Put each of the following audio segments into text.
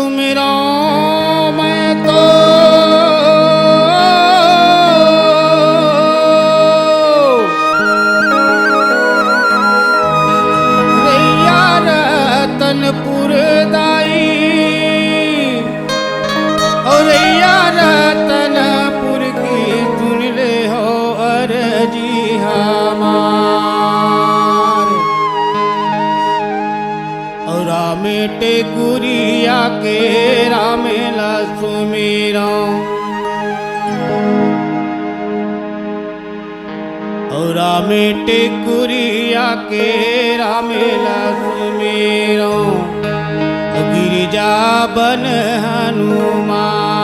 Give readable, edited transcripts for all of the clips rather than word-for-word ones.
सुमिरो मैं तो रैया रतनपुर दाई और रैया रतनपुर की सुन ले हो अर्जी हमार और रामेटे गुरिया के रामेला सुमिरो और रामेटे गुरिया के रामेला सुमिरो गिरिजा बन हनुमान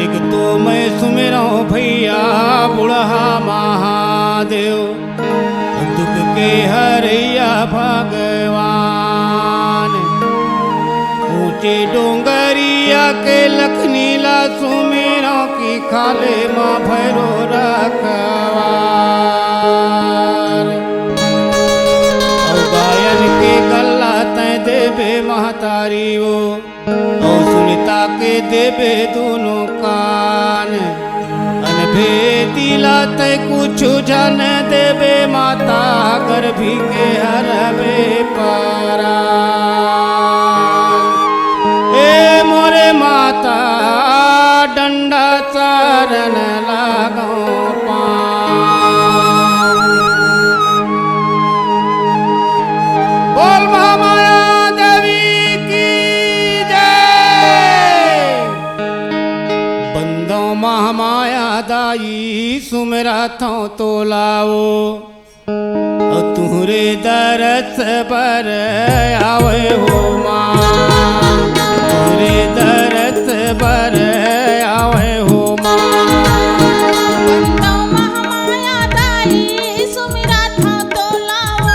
एक तो मैं सुमिरो भैया बुढ़ा महादेव दुख के हरैया भगवान ऊंचे डोंगरिया के लखनीला सुमिरो की खाले माँ भैरो रखवार और गायन के गल्ला तय देवे महतारी वो और सुनीता के देवे दोनों कान अनभेदिला तय कुछ जन देवे माता गर्भी के हरवे परान ए मोरे माता डंडा चरण लागो पान बोल महामाया देवी की जय बंदो महामाया दाई सुमरा थो तो लाओ तुहरे दरस पर आवे हो माँ तुहरे दरस पर आवे हो माँ बंदो महामाया दाई सुमिरा थो तो लाओ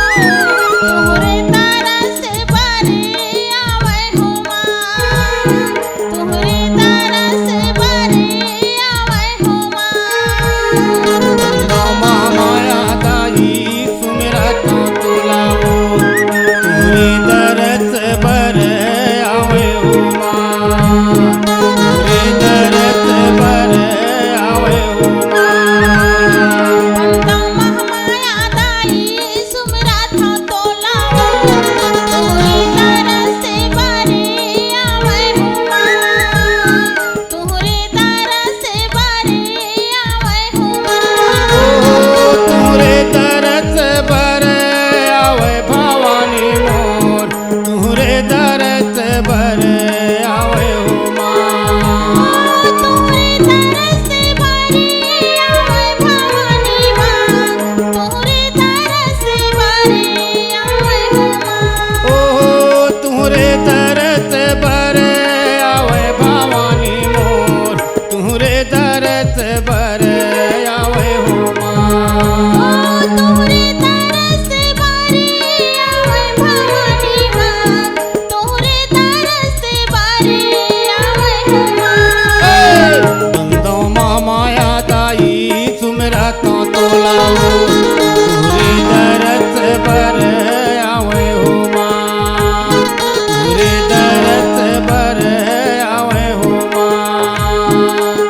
तुहरे दरस पर आवे हो माँ तुहरे दरस पर आवे हो माँ बंदो महामाया दाई सुमिरा थो तो लाओ तुहरे दरस पर आवे हो माँ तुहरे दरस पर आवे हो माँ बंदो महामाया दाई सुमिरा थो तो लाओ तुहरे दरस पर आवे हो माँ तुहरे दरस पर आवे हो माँ तुहरे दरस पर आवे भवानी मोर तुहरे दरस पर आवे हो माँ तुहरे दरस पर आवे भवानी माँ तुहरे दरस पर आवे हो माँ ओ तुहरे दरस पर आवे भवानी मोर तुहरे दरस पर आवे हो माँ तुहरे दरस पर आवे भवानी माँ तुहरे दरस पर आवे हो माँ बंदो महामाया दाई सुमिरा थो तो लाओ तुहरे दरस पर आवे हो माँ तुहरे दरस पर आवे हो माँ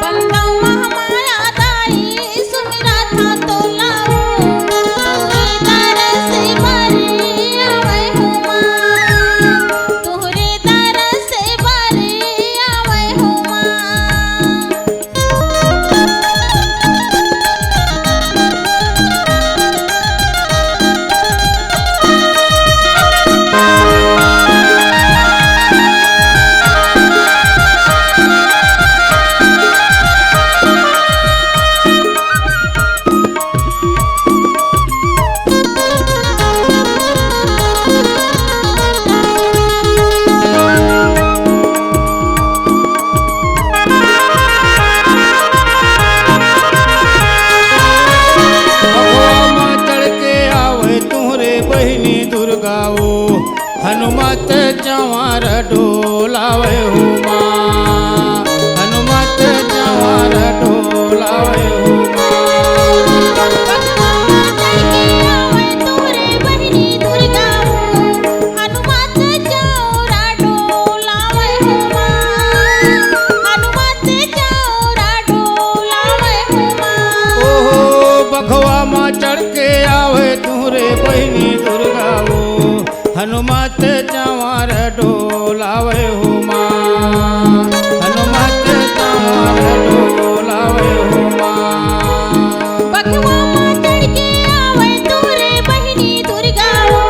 बंदो महामाया दाई सुमिरा थो तो लाओ तुहरे दरस पर आवे हो माँ तुहरे दरस पर आवे हो माँ हनुमत जवार डोलावे हो माँ हनुमत जवार डोलावे हो माँ चंवर डोलावे हो माँ, हनुमत चंवर डोलावे हो माँ। बघवा माँ चढ़ के आवे तोरे बहिनी दुर्गा हो,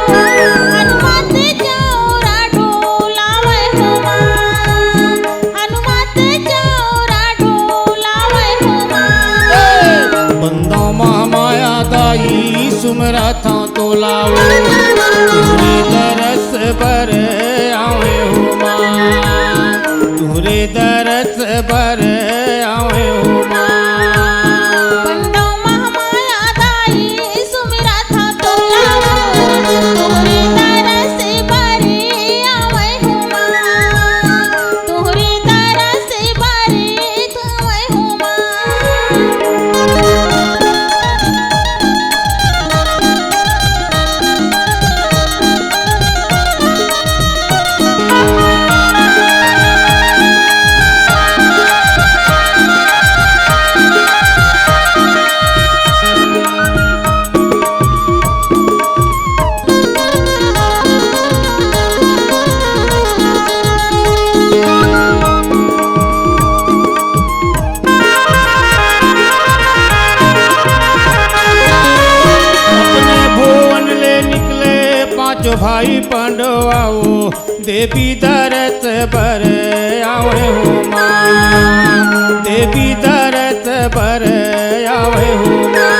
हनुमत चौरा डोलावे हो माँ, हनुमत चौरा डोलावे हो माँ। बंदो महामाया दाई सुमरा था तो लाओ, तुरे दरस बर आवे हो माँ, तुरे दरस बर आवे हो माँ। बंदो महामाया दाई सुमिरा था तो लाओ, तोरे दरस बरे आवे हो माँ, तोरे दरस बरे आवे हो माँ। जो भाई पांडवाओ देवी दरस बर आवे हो माँ, देवी दरस बर आवे हो माँ।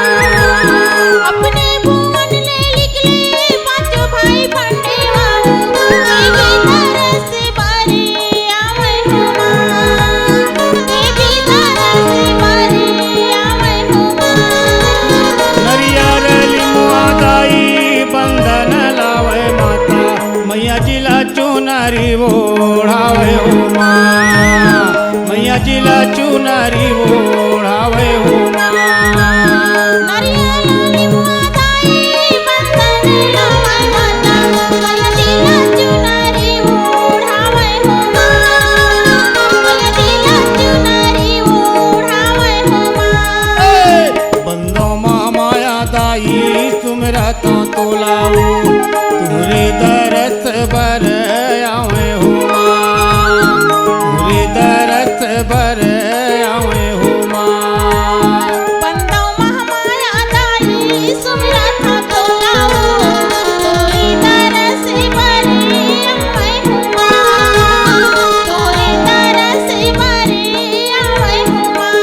अपने भुवन ले निकले पांचों भाई पांडवाओ, देवी दरस बरे आवे हो माँ, देवी दरस बरे आवे हो माँ। नरियर लिमुआ दाई बंधन लावे माता, मैया जिला चुनारी ओढ़ावे हो माँ, मैया जिला चुनारी ओढ़ावे हो माँ। नरियल लिमुआ दाई बंधन लावे माता, मैया जिला चुनरी ओढ़ावे हो माँ, मैया जिला चुनरी ओढ़ावे हो माँ। बंदो महामाया दाई सुमरा तो लाओ, तुरे दरस बर आवे हो माँ, तुरे दरस बर आवे हो माँ। बंदो महामाया दाई सुमिरा था तो लाओ, तोरे दरस बरे आवे हो माँ, तोरे दरस बरे आवे हो माँ।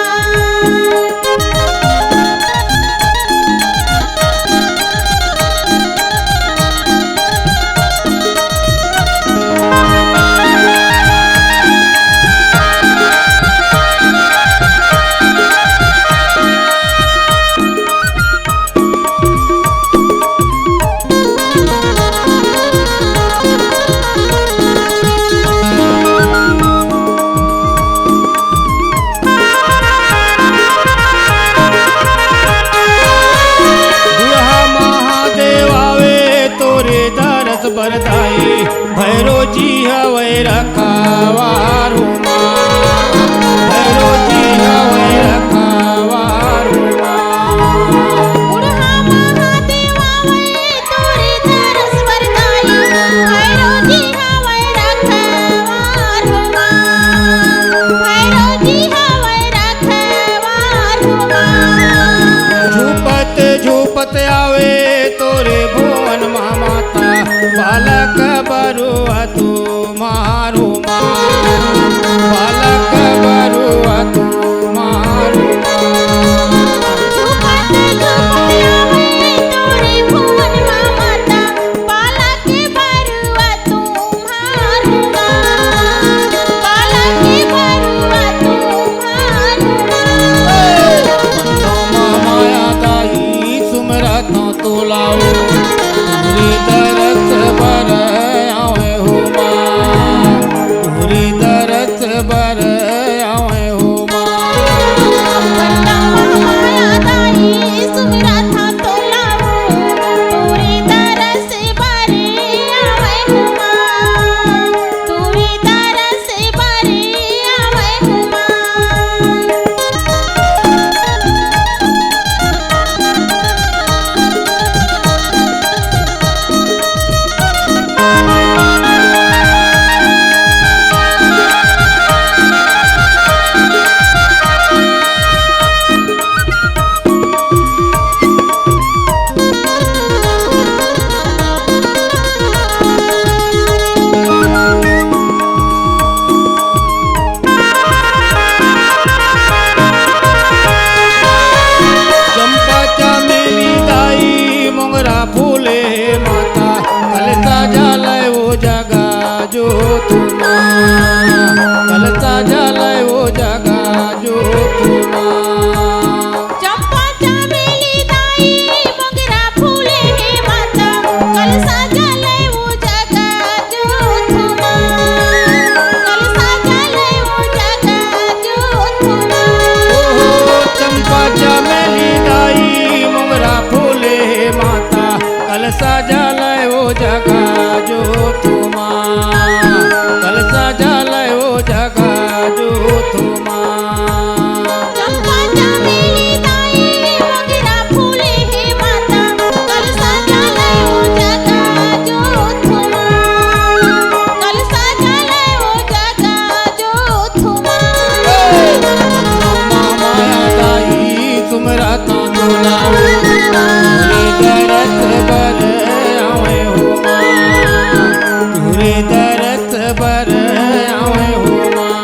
दुल्हा महादेव आवे तोरे दरस बरदाई, भैरो जी हवे रखावार हो माँ, भैरो जी हवे रखावार हो माँ। बुढ़ा महादेव आवे तोरे दरस बरदाई, भैरो जी हवे रखवार हो माँ, भैरो जी हवे रखवार हो माँ। झूपत झूपत आवे तोरे भुवन माता, बालक बरुआ तू मारो माँ, तोलावो तुरे दरस बर आवे हो माँ तुरे दरस बर आवे हो माँ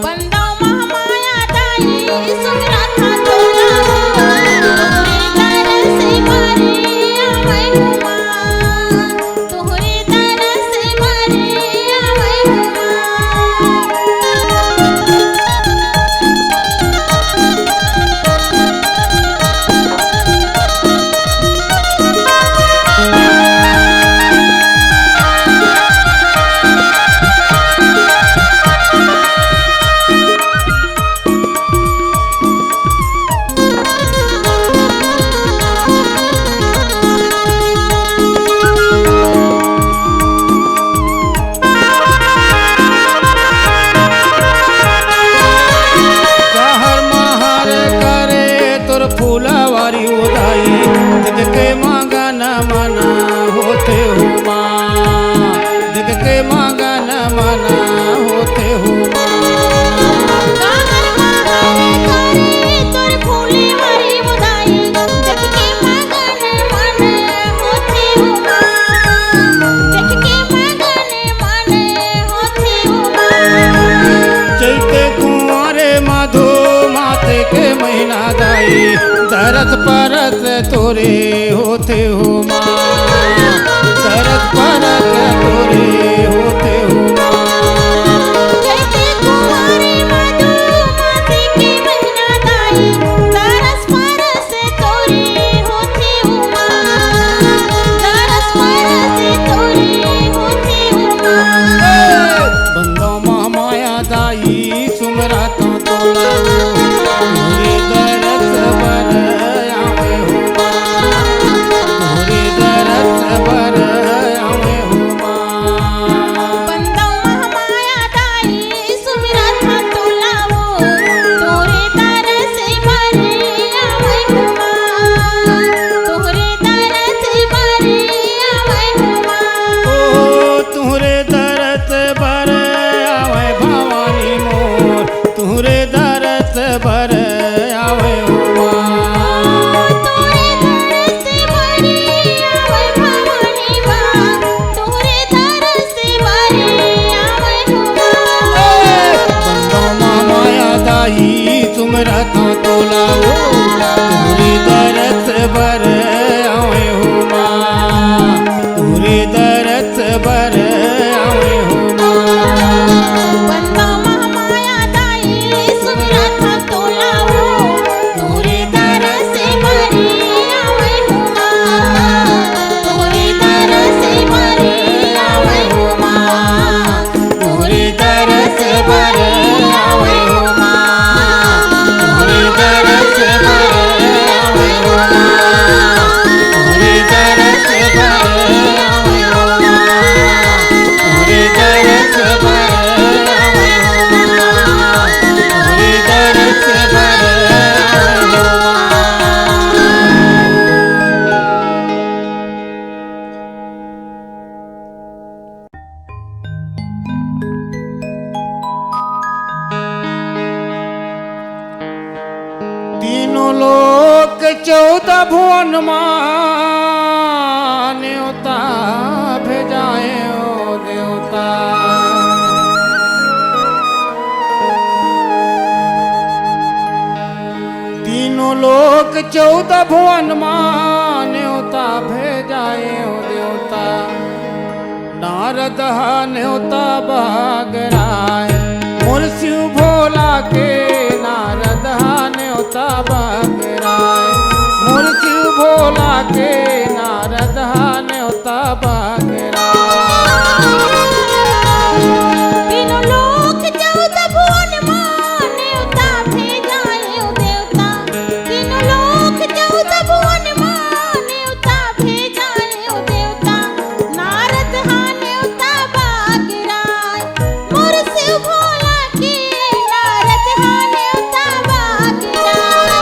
बंदो महामाया दाई सुमिरा था तोलावो तोरे दरस भरे आवे हो माँ तोरे दरस भरे आवे हो कहर महार करे तोर फूलवारी उदाई दिख के मांगा न मना होते हो माँ दिख के मांगा न मना होते हो काहर महारे करे तोर फूले वारी मुदाई देख के मगन मन होते हो देख के मगन मन होते हो चैते कुंवरे मधु माते के महीना दाई दरस परस तोरे होते हो माँ दरस परस तोरे होते हो जैसे कुंवारे मधु माते के महीना दाई दरस परस तोरे होते हो दरस परस तोरे होते हो बंदो माया दाई सुमरा तो तोलावो तुरे दरस बर आवे हो माँ तुरे दरस बर आवे हो माँ बंदो महामाया दाई सुमिरा था तोलावो तोरे दरस भरे आवे हो तोरे दरस भरे आवे हो ओ तुहरे दरस बर आवे भवानी मोर तुहरे दरस बर आवे हो माँ तोरे दरस भरे आवे भवानी माँ तोरे दरस भरे आवे हो बंदो माया दाई तुमरा तो तोलावो तुरे दरस बर आवे हो माँ तुरे दरस बर आवे हो बंदो महामाया दाई सुमिरा था तोलावो तोरे दरस भरे आवे हो तोरे दरस भरे आवे हो तोरे दरस भरे आवे हो तोरे दरस भरे आवे हो तोरे दरस भरे आवे हो तोरे दरस भरे आवे हो तोरे दरस भरे आवे हो तीनों लोक 14 भुवन मां न्योता भेजाए ओ देवता तीनों लोक 14 भुवन मां न्योता भेजाए ओ देवता नारद न्योता बागराय मुर्शिव भोला के नारद न्योता बागराय मुर्शिव भोला के नारद न्योता बागराय तीनों लोक 14 भुवन मां न्योता भेजाए ओ देवता तीनों लोक 14 भुवन मां न्योता भेजाए ओ देवता नारद न्योता बागराय मुर्शिव भोला के नारद न्योता बागराय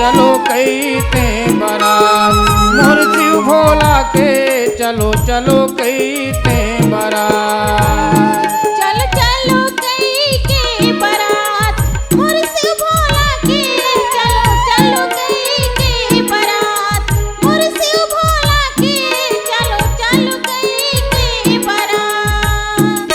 चलो कहते बारात मोर शिव भोला के चलो चलो कहते बारात चलो चलो कई के बारात मोर शिव भोला के चलो चलो कई के बारात मोर शिव भोला के चलो चलो कई के बारात।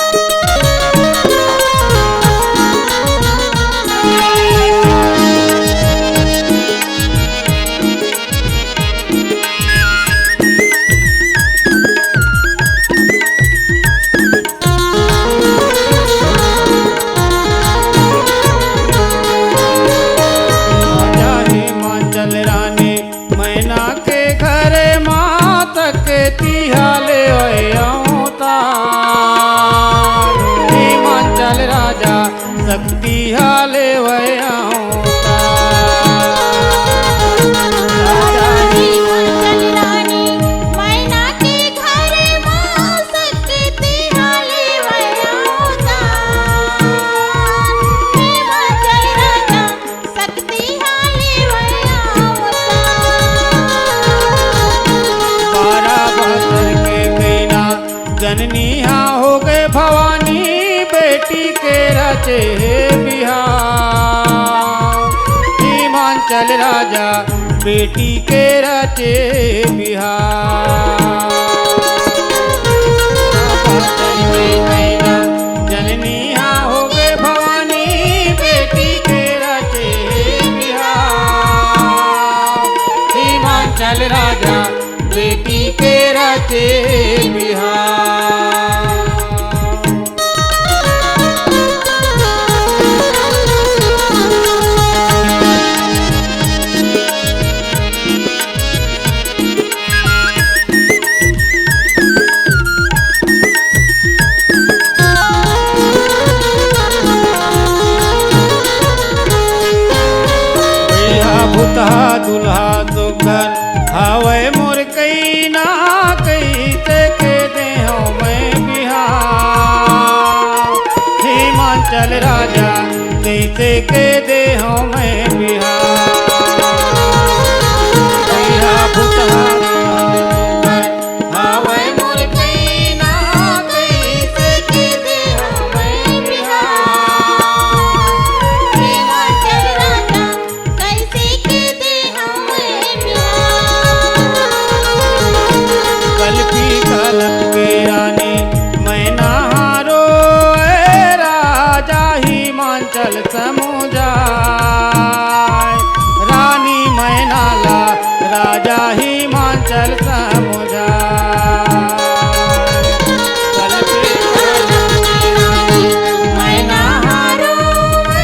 राजा हिमाचल रानी मैना के घरे मात के तिहाले हिमाचल राजा शक्ति हाले राजा हिमाचल रानी मैना के घरे माँ शक्ति हाले अवतार। हिमाचल राजा शक्ति हाले बारह बहत्तर के गैना जननी हाँ हो गए भवानी बेटी के रचे बिहार हिमाचल राजा बेटी के रचे बिहार जननी हाँ हो गए भवानी बेटी के रचे बिहार हिमाचल राजा बेटी के रचे बिहार। भूतहा दुल्हा दुघर हवे मोर कई ना कैसे के दे हो मैं बिहार हिमाचल राजा कैसे के दे हो मैं बिहार भूतहा हवे मोर कई ना कैसे के दे हो मैं बिहार हिमाचल राजा कैसे के दे हमें बिहार। कल्पी कलप के रानी मैना हारो ए राजा हिमाचल समुझाय रानी मैना ला राजा हिमाचल समुझाय कल्पी कलप के रानी मैना हारो ए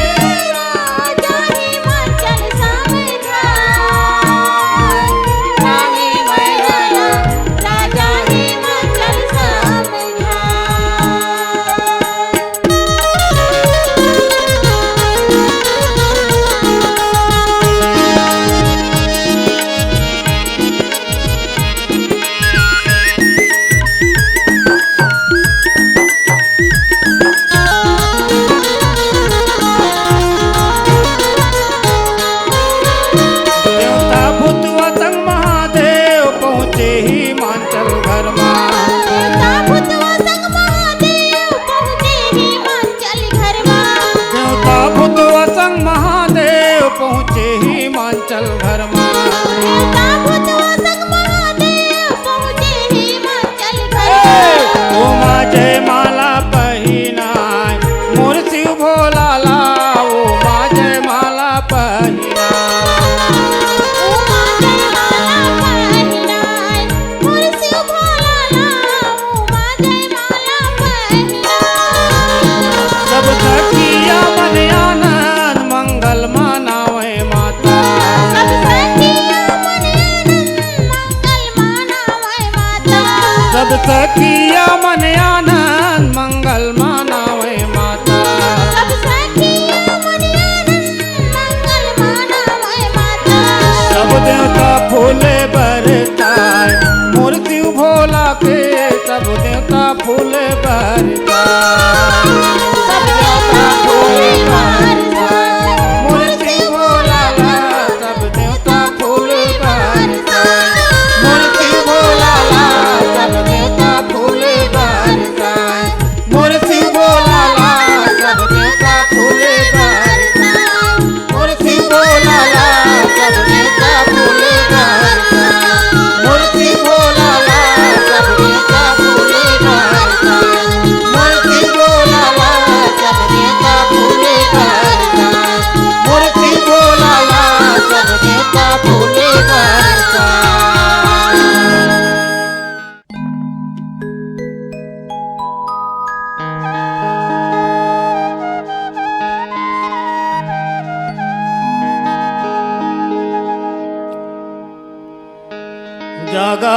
राजा हिमाचल समझाए रानी मैना ला राजा हिमाचल समझाए। देवता भूतवा संग महादेव पहुँचे हिमाचल घर देवता भूतवा संग महादेव पहुँचे हिमाचल घरवा। देवता भूतवा संग महादेव पहुँचे हिमाचल घर देवता भूतवा संग महादेव पहुँचे हिमाचल घरवा। उमा जय माला पहिनाय मोर शिव भोला ला उमा जय माला पहिनाय उमा जय माला पहिनाय मोर शिव भोला ला उमा जय माला पहिनाय। सब सखिया मन आनंद मंगल मनावे माता सब सखिया मन आनंद मंगल मनावे माता। सब सखिया मन आनंद मंगल मनावे माता सब सखिया मन आनंद मंगल मनावे माता। सब देवता फूले बरसाए मोर शिव भोला के सब देवता फूले बरसाए सब देवता फूले बरसाए मोर शिव भोला का सब देवता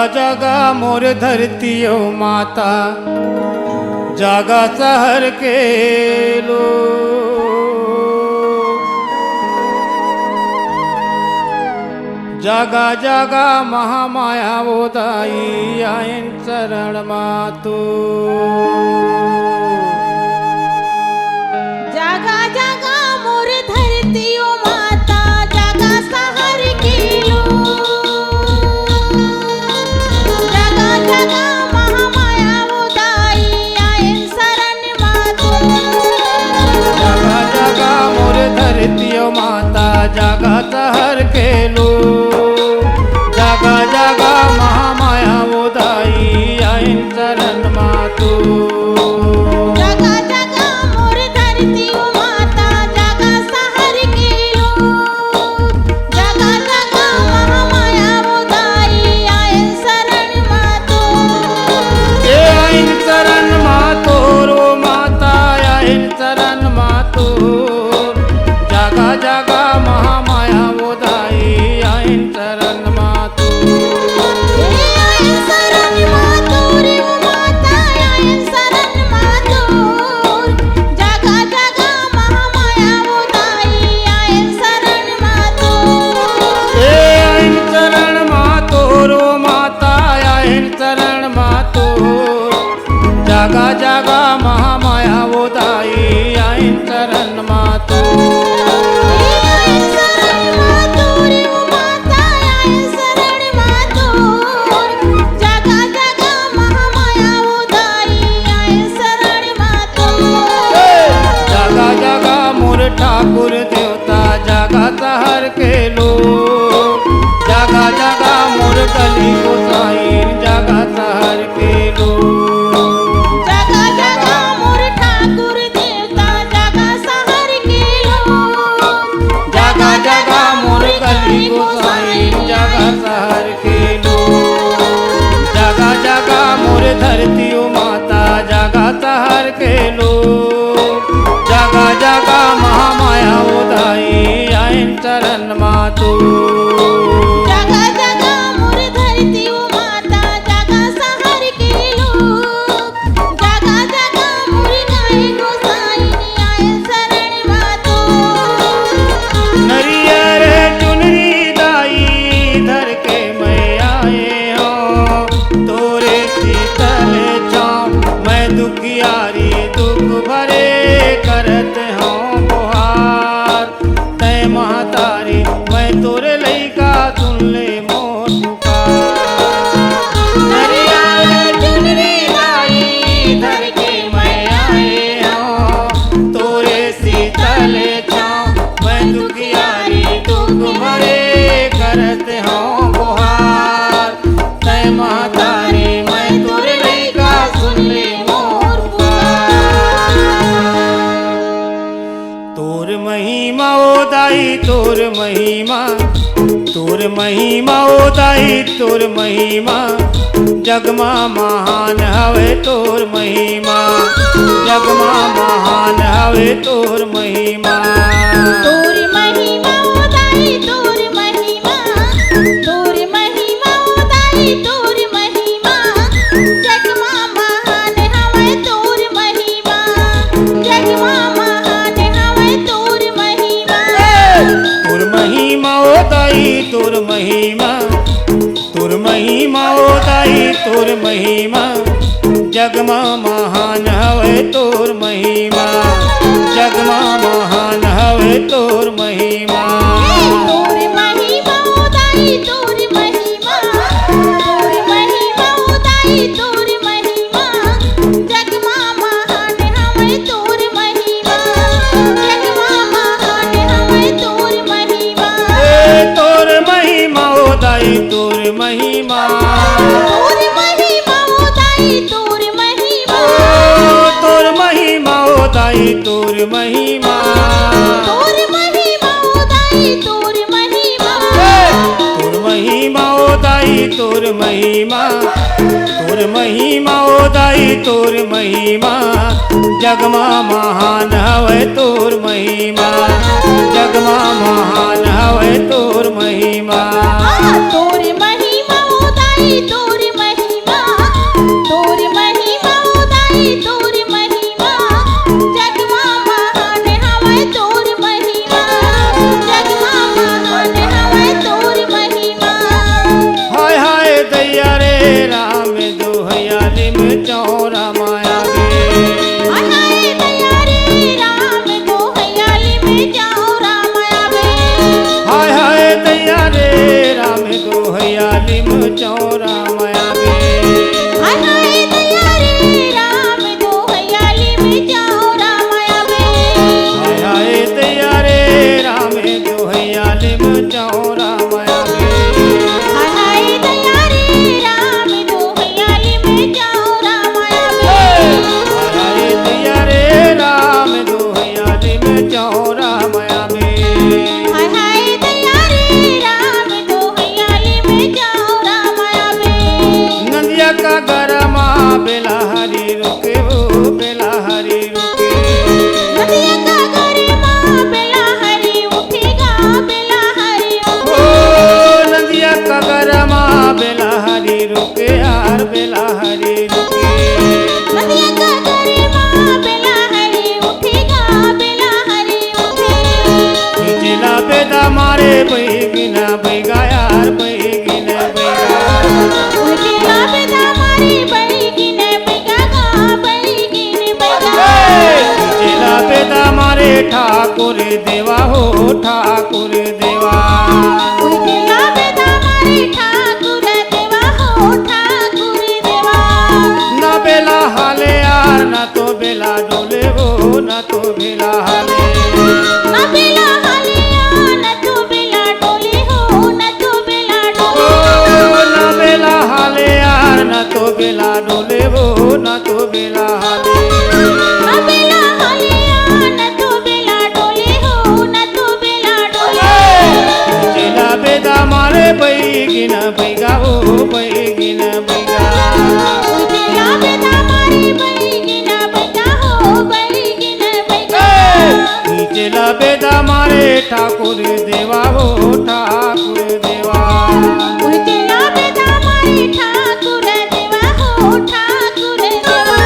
जागा मोर धरतियो माता, जागा शहर के लोग। जागा जागा महामाया वो दाई आइन शरण मातो। जागा जागा मोर धरतियो माता, जागा शहर के लोग। जागा जागा महामाया वो दाई आइन शरण मातो। जागा जागा मोर धरतियो माता, जागा शहर के लोग। जागा जागा महामाया वो दाई आइन शरण मातो। जागा जागा मोर धरतियो माता, जागा शहर के लोग। जागा जागा महामाया वो दाई आइन शरण मातो। ए आइन शरण मातो रो माता आइन शरण मातो। जागा जागा महामाया वो दाई आइन शरण मातो। आइन शरण मातो रे वो माता आइन शरण मातो। जागा जागा महामाया वो दाई आइन शरण मातो। ए आइन शरण मातो रो माता आइन शरण मातो। जागा जागा महामाया वो दाई आइन शरण मातो। आइन शरण मातो रे वो माता आइन शरण मातो। जागा जागा महामाया वो दाई आइन शरण मातो। जागा जागा मोर ठाकुर देवता, जागा शहर के लोग। जागा जागा मोर गली गोसाई, जागा शहर के लोग। जागा जागा मोर ठाकुर देवता, जागा शहर के लोग। जागा जागा मोर गली गोसाई, जागा शहर के लोग। जागा जागा मोर धरतियो माता, जागा शहर के लोग। जागा जागा महामाया वो दाई आइन शरण मातो। जागा जागा मोर धरतियो माता, जागा शहर के लोग। जागा जागा मोर गाय गोसाई आइन शरण मातो। नरियर चुनरी दाई धर के मैं आए हो। तोरे शीतल छाँव मैं दुखियारी दुख भरे करत हूँ गुहार। तय महतारी मैं तोरे लइका सुन ले मोर पुकार। नरियर चुनरी दाई धर के मैं आए हो। तोरे शीतल छाँव मैं दुखियारी दुख भरे करत हूँ गुहार। तय महतारी मैं तोरे लइका सुन ले मोर पुकार। तोर महिमा ओ दाई तोर महिमा, तोर महिमा ओ दाई तोर महिमा। जगमा महान हवे तोर महिमा, जगमा महान हवे तोर महिमा। तोर महिमा ओ दाई तोर महिमा। तोर महिमा ओ दाई तोर महिमा। जगमा महान हवे तोर महिमा। जगमा महान हवे तोर महिमा। तोर महिमा ओ दाई तोर महिमा, तोर महिमा ओ दाई तोर महिमा। जगमा महान हवे तोर महिमा, जगमा महान हवे तोर महिमा। तोर महिमा ओ दाई तोर महिमा। तोर महिमा ओ दाई तोर महिमा। जगमा महान हवे तोर महिमा। जगमा महान हवे तोर महिमा। तोर महिमा ओ दाई तोर महिमा। तोर महिमा ओ दाई तोर महिमा। तोर महिमा ओ दाई तोर महिमा। तोर महिमा ओ दाई तोर महिमा। तोर महिमा ओ दाई तोर महिमा। तोर महिमा ओ दाई तोर महिमा। जगमा महान हवे तोर महिमा, जगमा महान हवे तोर महिमा। तोर महिमा ओ दाई तोर चौरा माया गे हाय तैयारी राम दो हयाली में चौरा माया गे हाय हाय दैया रे राम दो हयाली में चौरा माया गे हाय तैयारी राम दो हयाली में चौरा माया गे हाय हाय दैया रे राम दो हयाली में चौरा माया गे हाय तैयारी राम दो हयाली में चौरा माया गे हाय हाय दैया रे राम दो हयाली में चौरा माया गे हाय तैयारी राम दो हयाली में चौरा माया गे नदिया का गरमा बेला हरी रुके वो बेला हरी रुके नदिया का गरिमा बेला हरी उठेगा बेला हरी ओ नदिया का गरमा बेला हरी रुके यार बेला हरी रुके नदिया का गरिमा बेला हरी उठेगा बेला हरी उठे खींचला बेदा मारे बैगिना बैगा यार बैगिना बैगा उठेगा बेदा मारी बैगिन बैगा गा बैगिन बैगा खींचला बेदा मारे ठाकुर देवा हो ठाकुर देवा उठेगा बेदा मारी ठाकुर देवा हो ठाकुर देवा ना बेला हाले यार ना तो बेला डोले वो ना तो बेला हाले न बेला हालिया न तो बेला डोले हो न तो बेला ओ डोले ना बेला हाले यार ना तो बेला डोले वो ना तो बेला हाले न बेला हालिया न तो बेला डोले हो न तो बेला डोले चला बेदा मारे बैगिना बैगा ओ बैगिना बैगा उठेला बेदा मारी बैगिन बैगा हो बैगिन बैगा चला बेदा मारे ठाकुर देवा हो ठाकुर देवा उठेला बेदा मारी ठाकुर देवा हो ठाकुर देवा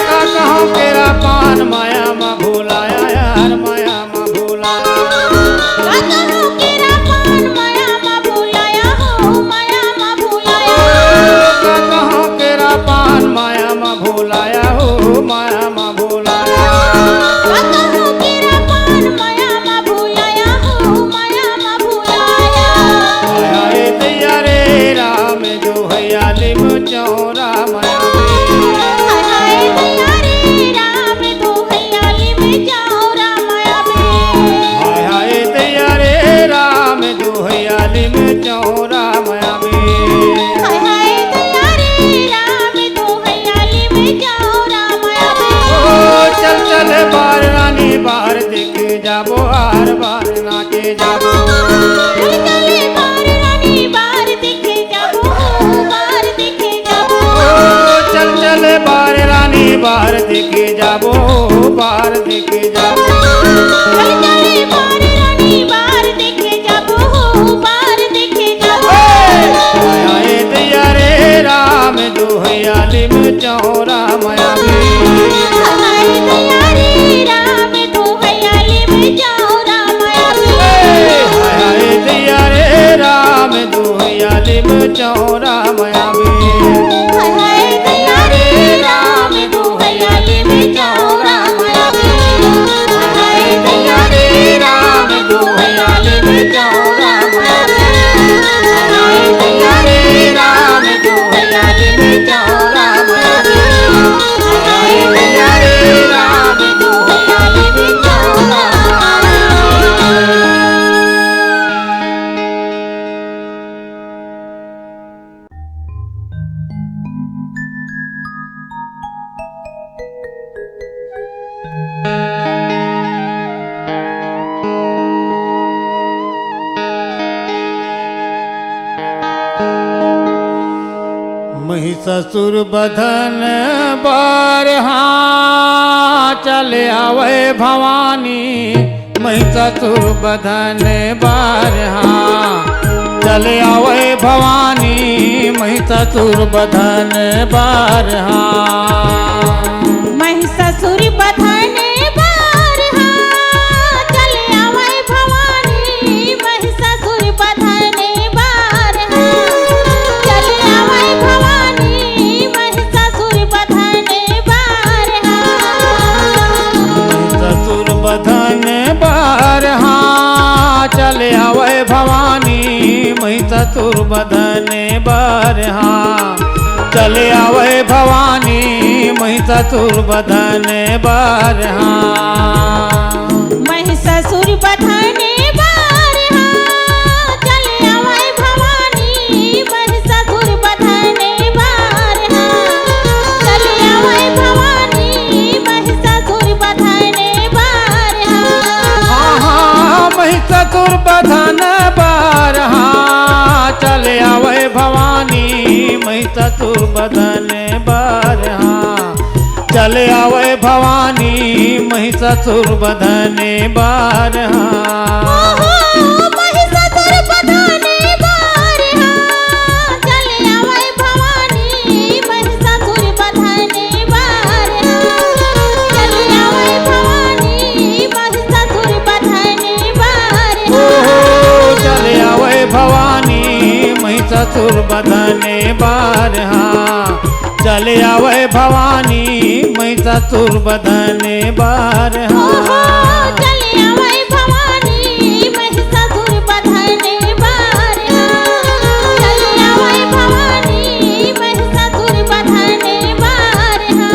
का कहो केरा पान माया मा भोलाया यार माया मा भोलाया काकहो केरा पान माया मा भुलाया हो माया मा भुलाया का कहो केरा पान माया मा भोलाया हो माया मा भोलाया काकहो केरा पान माया मा भुलाया हो माया मा भुलाया आया रे दैया रे राम जो हयाली में चौरा माया हाय हाय तैयारी राम दो हयाली में चौरा माया में हाय हाय दैया रे राम जो हयाली में चौरा माया हाय हाय तैयारी राम दो हयाली में चौरा माया ओ में चल चल बार रानी बार देख जाबो हार बार नाचे जाबो चले बार रानी बार देखे जाबो बार देखे जाबो ओ चल चल बार रानी बार देखे जाबो बार देखे जाबो चले बार रानी बार देखे जाबो बार देखे जाबो आया ए दैया रे राम दो हयाली में चौरा माया हाय तैयारी राम दो हयाली में चौरा माया आया ए दैया रे राम दो हयाली में चौरा माया हाय तैयारी राम दो हयाली में चौरा माया हाय तैयारी राम दो हयाली में चौरा माया हाय तैयारी राम दो हयाली में चौरा माया हाय तैयारी राम दो हयाली में चौरा माया महिषासुर बधन बारहा चले आवे भवानी महिषासुर बधन बारहा चले आवे भवानी महिषासुर बधन बारहा महिषासुर बधन बारहा चले आवे भवानी महिषासुर बधन बारहा चले आवे भवानी महिषासुर भवानी मई चतुर्बधने बरहा चले आवे भवानी मई चतुर्बधने बरहा महिषासुर बधाने बारहा चले आवे भवानी महिषासुर बधाने बारहा चले आवे भवानी महिषासुर बधाने बारहा मई चतुर्बधन बरहा चले आवे भवानी मई चतुर्बधने बरहा चले आवे भवानी मई चतुर्बधने बरहा महिषासुर बधाने बारहा चले आवे भवानी महिषासुर बधाने बारहा चले आवे भवानी महिषासुर बधाने बारहा चले आवे भवानी मई चतुर्बधने बरहा चले आवे भवानी मई चतुर्बधने बरहा चले आवे भवानी महिषासुर बधाने बारहा चले आवे भवानी महिषासुर बधाने बारहा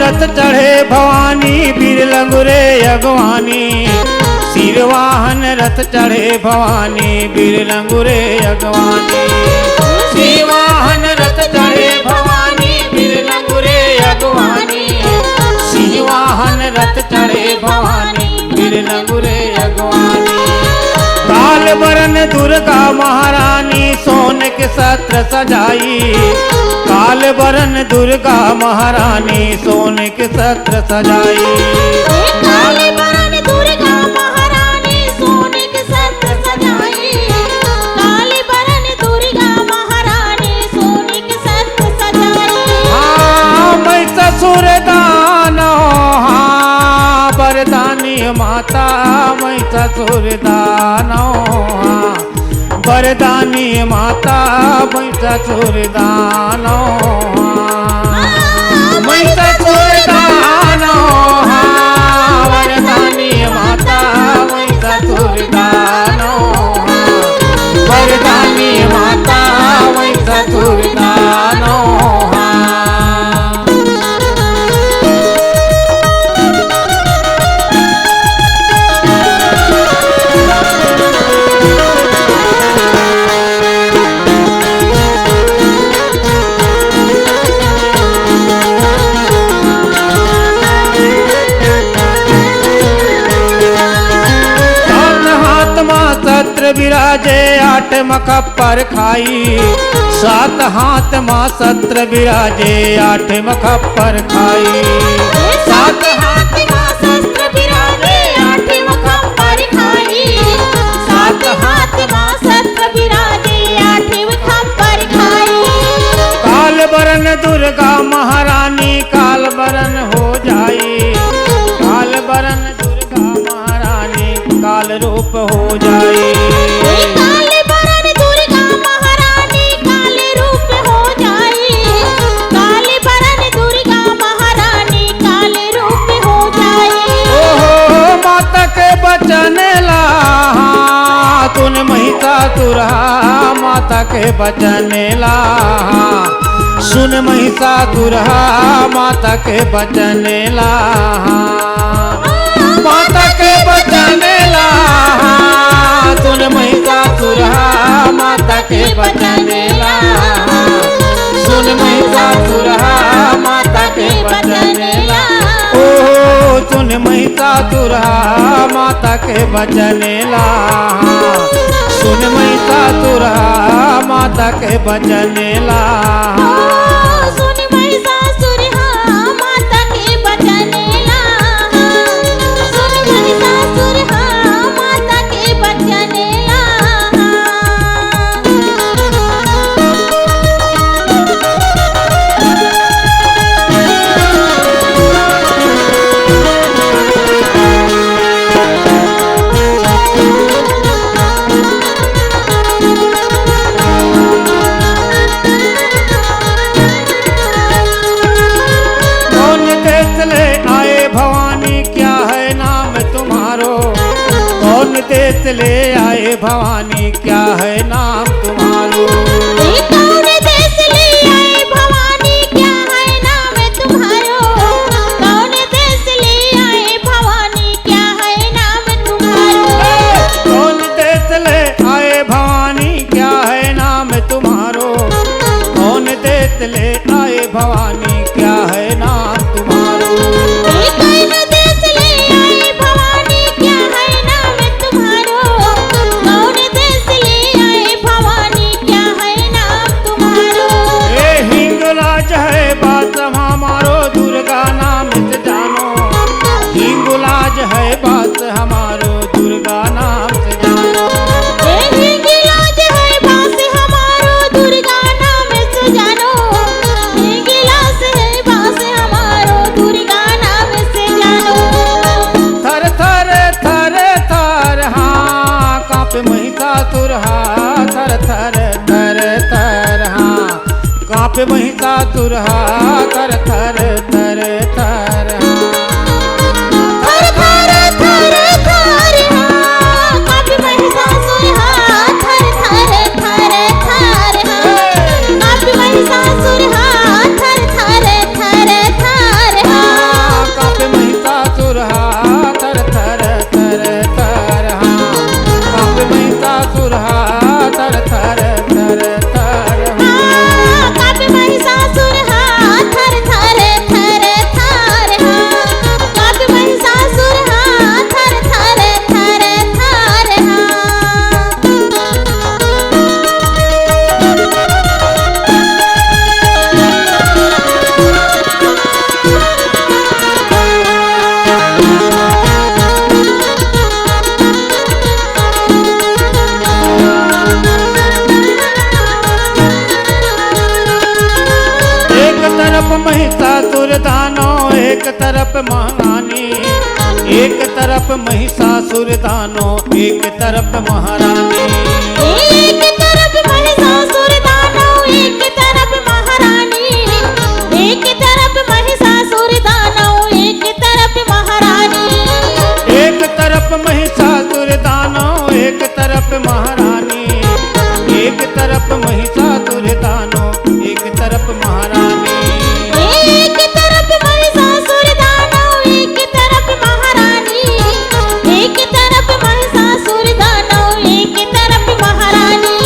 रथ चढ़े भवानी वीर लंगुरे अगवानी सिरवाहन रथ चढ़े भवानी वीर लंगुरे अगवानी सिरवाहन रथ चढ़े भवानी वीर लंगुरे अगवानी सिरवाहन रथ चढ़े भवानी वीर लंगुरे अगवानी काल बरन दुर्गा महारानी सोन के सत्र सजाई काल बरन दुर्गा महारानी सोने के सत्र सजाई काल बरन दुर्गा महारानी सोने के सत्र सजाई काल बरन दुर्गा महारानी सोने के सत्र सजाई मैं ससुर दानो वरदानी माता मैं ससुर दानो वरदानी माता मैं ससुर दानो मैं ससुर दानो वरदानी माता मैं ससुर दानो वरदानी माता मैं ससुर दानो विराजे आठ मखप्पर खाई सात हाथ माँ सत्र विराजे आठ मखप्पर खाई सात हाथ माँ सत्र विराजे आठ मखप्पर खाई सात हाथ माँ सत्र विराजे आठ मखप्पर खाई काल बरन दुर्गा महारानी काल बरन हो जाई काल बरन दुर्गा महारानी काल रूप हो जाई काल बरन दुर्गा महारानी काल रूप हो जाई काल बरन दुर्गा महारानी काल रूप हो जाई ओहो माता के बचन ला तूने महिषासुर माता के बचन ला सुन महिषासुर माता के बचन ला माता के बचन ला सुन महिषासुर माता के बचन ला सुन महिषासुर माता के बचन ला ओ सुन महिषासुर माता के बचन ला सुन महिषासुर माता के बचन ला सुन महिषासुर माता के बचन ला सुन महिषासुर माता के बचन ला देश ले आए भवानी क्या है नाम तुम्हारो? कौन देश ले आए भवानी क्या है नाम तुम्हारो? कौन देश ले आए भवानी क्या है नाम तुम्हारो? कौन देश ले आए भवानी क्या है नाम तुम्हारो? कौन देश ले आए भवानी क्या है नाम तुम्हारो? कौन देश ले आए भवानी क्या है नाम तुम्हारो? कौन देश ले आए भवानी क्या है नाम तुम्हारो? ए हिंगलाज है बात हमारो दुर्गा नाम से जानो। हिंगलाज है बात हमारो दुर्गा नाम से जानो। हिंगलाज है बात हमारो दुर्गा नाम से जानो। हिंगलाज है बात हमारो दुर्गा नाम से जानो। थर थर थर थर हाँ कांपे महिषासुर हाँ थर थर थर थर हाँ कांपे महिषासुर हाँ थर थर थर थर थर थर थर थर हाँ कांपे महिषासुर हाँ थर थर थर थर हाँ कांपे महिषासुर हाँ थर थर थर थर हाँ कांपे महिषासुर हाँ थर थर थर थर हाँ कांपे महिषासुर हाँ थर थर थर थर हाँ कांपे महिषासुर हाँ थर थर थर थर हाँ कांपे महिषासुर हाँ थर थर थर थर एक तरफ महिषासुर दानो एक तरफ महारानी। एक तरफ महिषासुर दानो एक तरफ महारानी। एक तरफ महिषासुर दानो एक तरफ महारानी। एक तरफ महिषासुर दानो एक तरफ महारानी। एक तरफ महिषासुर दानो एक तरफ महारानी। एक तरफ महिषासुर दानो एक तरफ महारानी। एक तरफ महिषासुर दानो एक तरफ महारानी। एक तरफ महिषासुर दानो एक तरफ महारानी।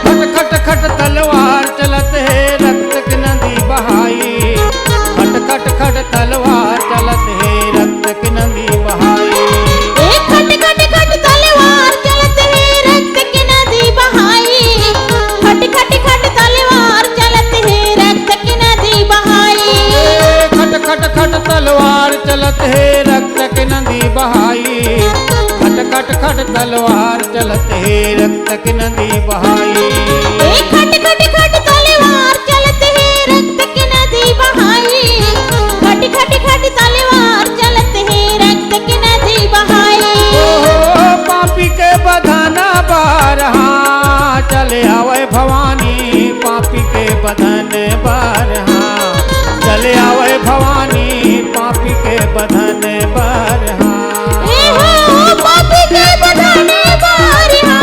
खट खट खट तलवार चलत है रक्त की नदी बहाई। खट खट खट तलवार चलत है रक्त की नदी बहाई। खट खट खट तलवार चलत है रक्त की नदी बहाई। खट खट खट तलवार चलत है रक्त की नदी बहाई। खट खट खट तलवार चलत है रक्त की नदी बहाई। खट खट खट तलवार चलत है रक्त की नदी बहाई। खट खट खट तलवार चलत है रक्त की नदी बहाई। खट खट खट तलवार चलत है रक्त की नदी बहाई। ओहो पापी के बधाना बारहा चले आवे भवानी। पापी के बधन बारहा चले आवे भवानी। पापी के बधन बारहा पापी के बधाने बारहा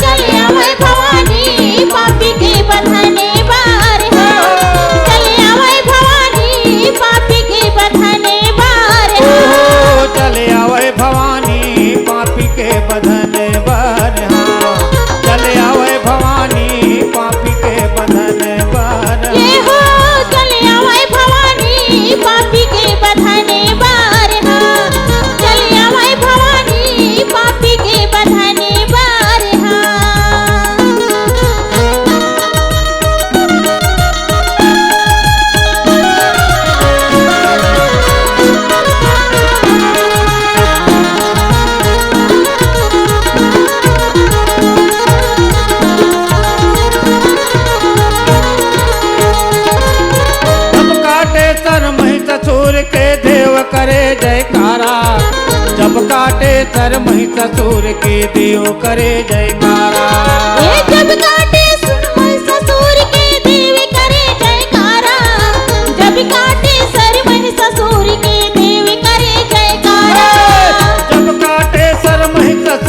चले आवे भवानी। पापी के बधाने बारहा चले आवे भवानी। पापी के बधाने बारहा चले आवे भवानी। पापी के बधन बारहा चले आवे भवानी। पापी के बधन बारहा ये हो चले आवे भवानी। पापी के बधाने बारहा चले आवे भवानी। पापी के बधाने बारहा जब काटे सर महिषासुर के देव करे जयकारा। जब काटे सर महिषासुर के देव करे जयकारा। जब काटे महिषासुर के देव करे जयकारा। जब काटे सर महिषासुर के देव करे जयकारा। जब काटे सर महिषासुर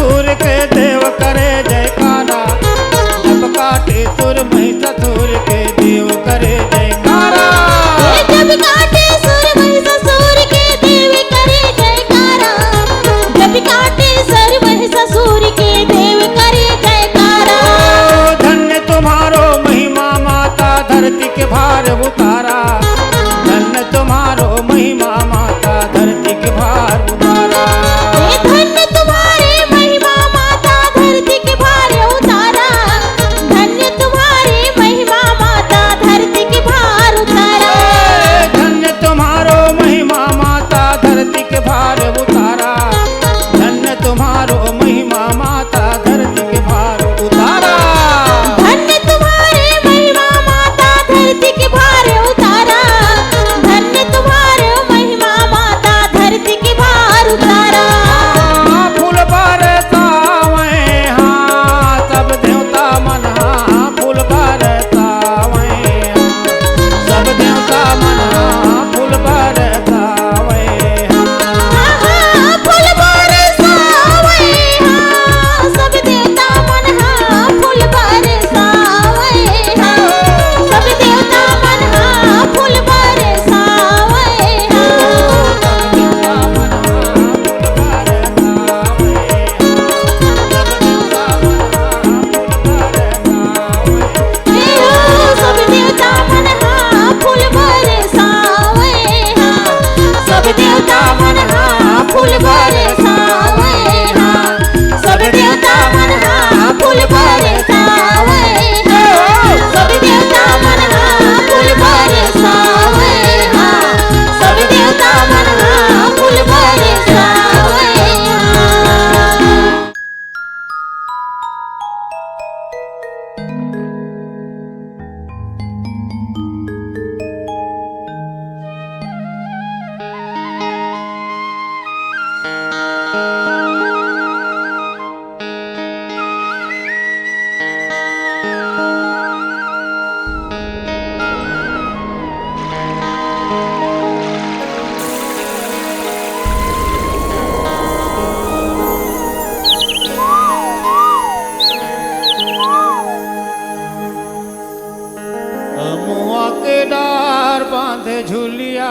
झूलिया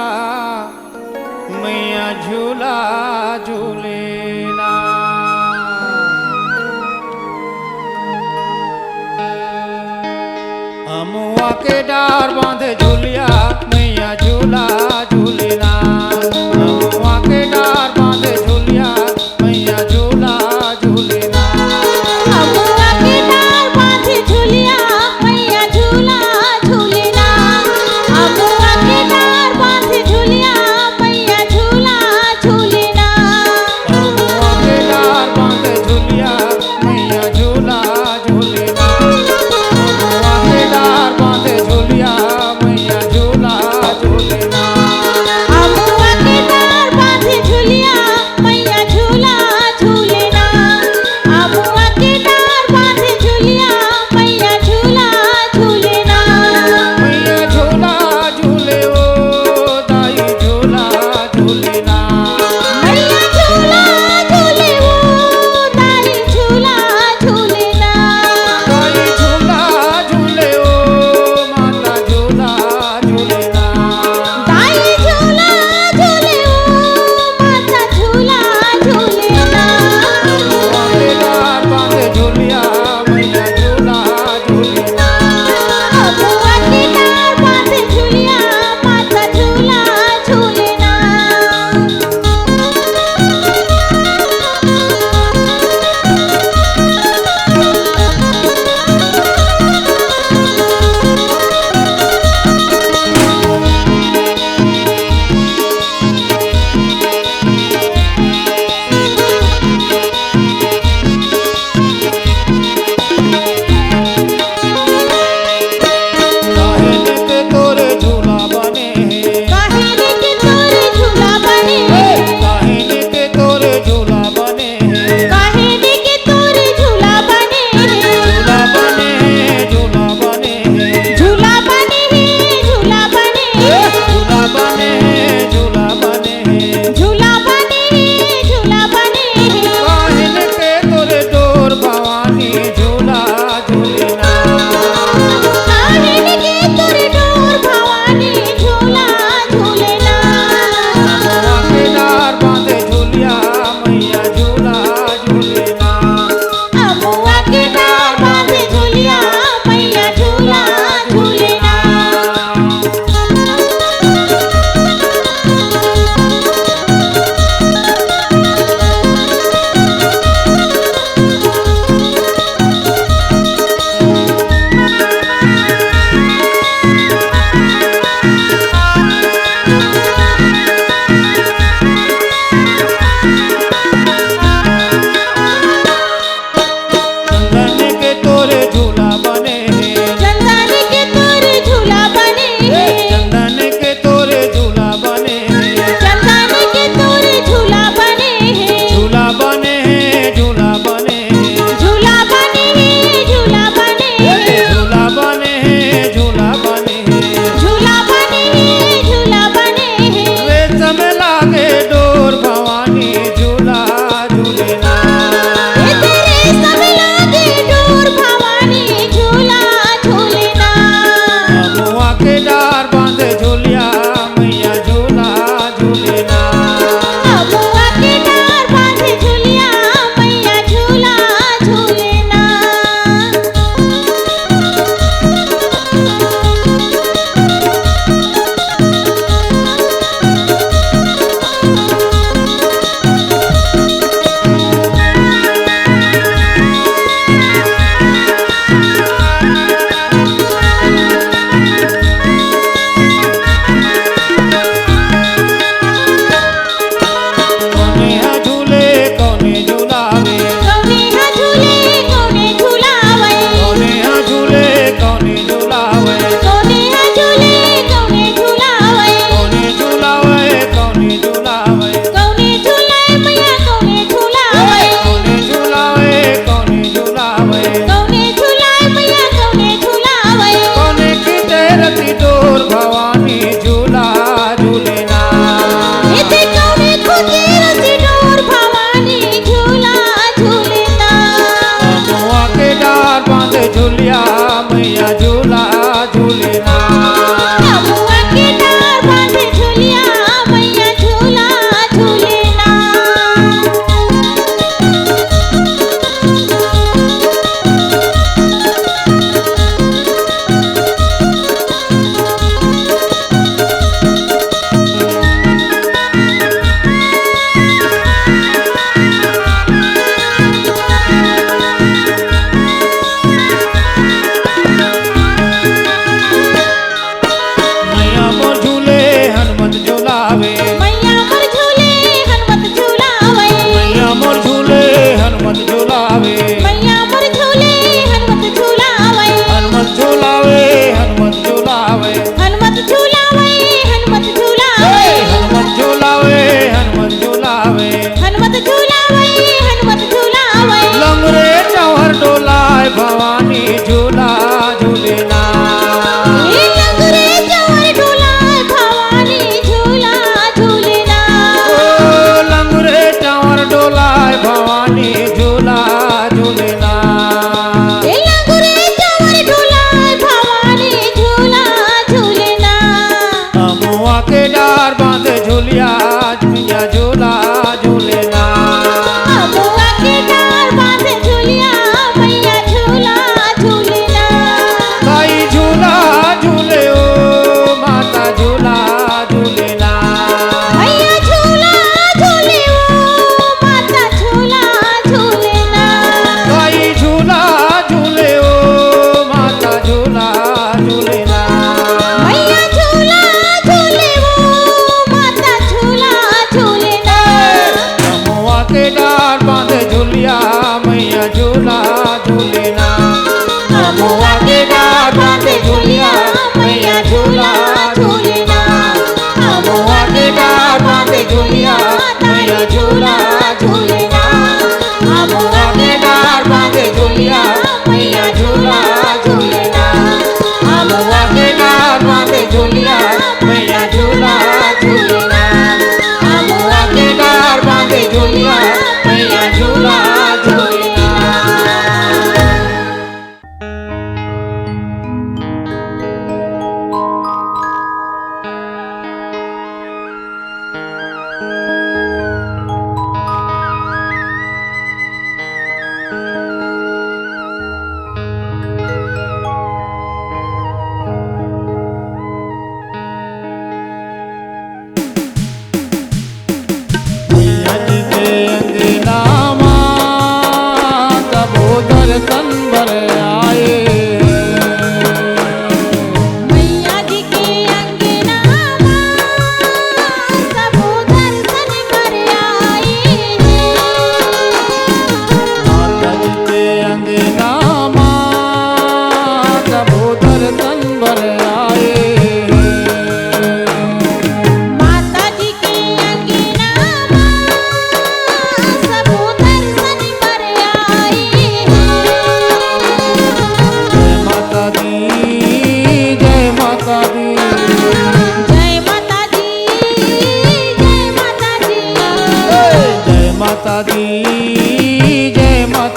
मैया झूला झूलेला। अमुआ के डार बांधे झूलिया मैया झूला झूलेला। अमुआ के डार बांधे झूलिया मैया झूला झूलेला। अमुआ के डार बांधे झूलिया मैया झूला झूलेला। अमुआ के डार बांधे झूलिया मैया झूला झूलेला। अमुआ के डार बांधे झूलिया मैया झूला झूलेला। अमुआ के डार बांधे झूलिया मैया झूला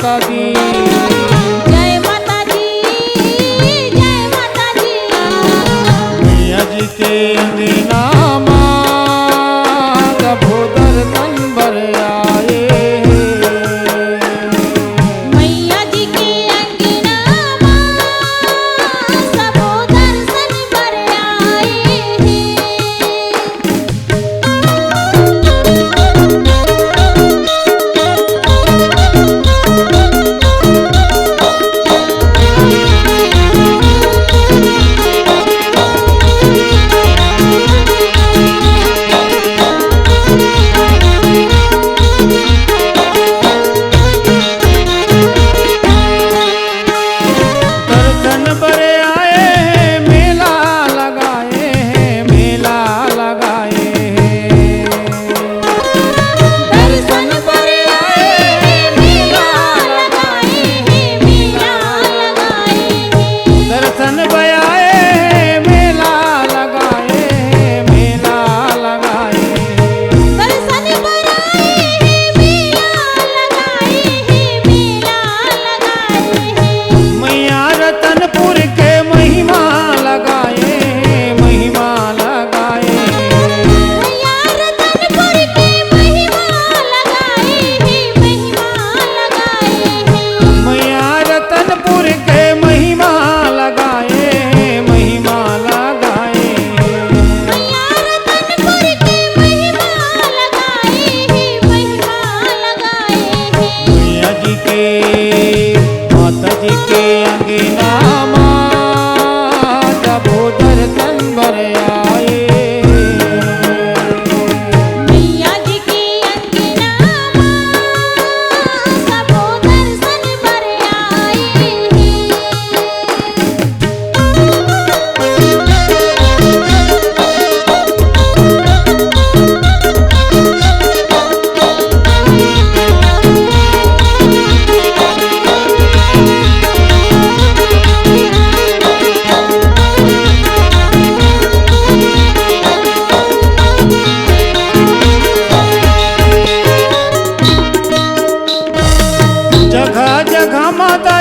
माता दी। जय माता दी, जय माता दी। मैया जी के अंगना माँ कभू दर्शन बर आए। मैया जी के अंगना माँ सबो दर्शन बर आए हैं। दर्शन बर आए हैं, मेला लगाए हैं, मेला लगाए हैं। दर्शन पर आए हैं, मेला लगाए हैं, मेला लगाए हैं। दर्शन बयाए हैं, मेला लगाए हैं, मेला लगाए हैं। दर्शन पर आए हैं, मेला लगाए हैं, मेला लगाए हैं। मैया रतनपुर के महिमा लगाए हैं, महिमा लगाए हैं। मैया रतनपुर के महिमा लगाए हैं, महिमा लगाए हैं। मैया रतनपुर के महिमा लगाए हैं, महिमा लगाए हैं। मैया रतनपुर के महिमा लगाए हैं, महिमा लगाए हैं। मैया जी के माता जी के अंगना माँ जबो दर्शन बर आए। मैया जी के अंगना माँ सबो दर्शन बर आए हैं। जगह जगह माता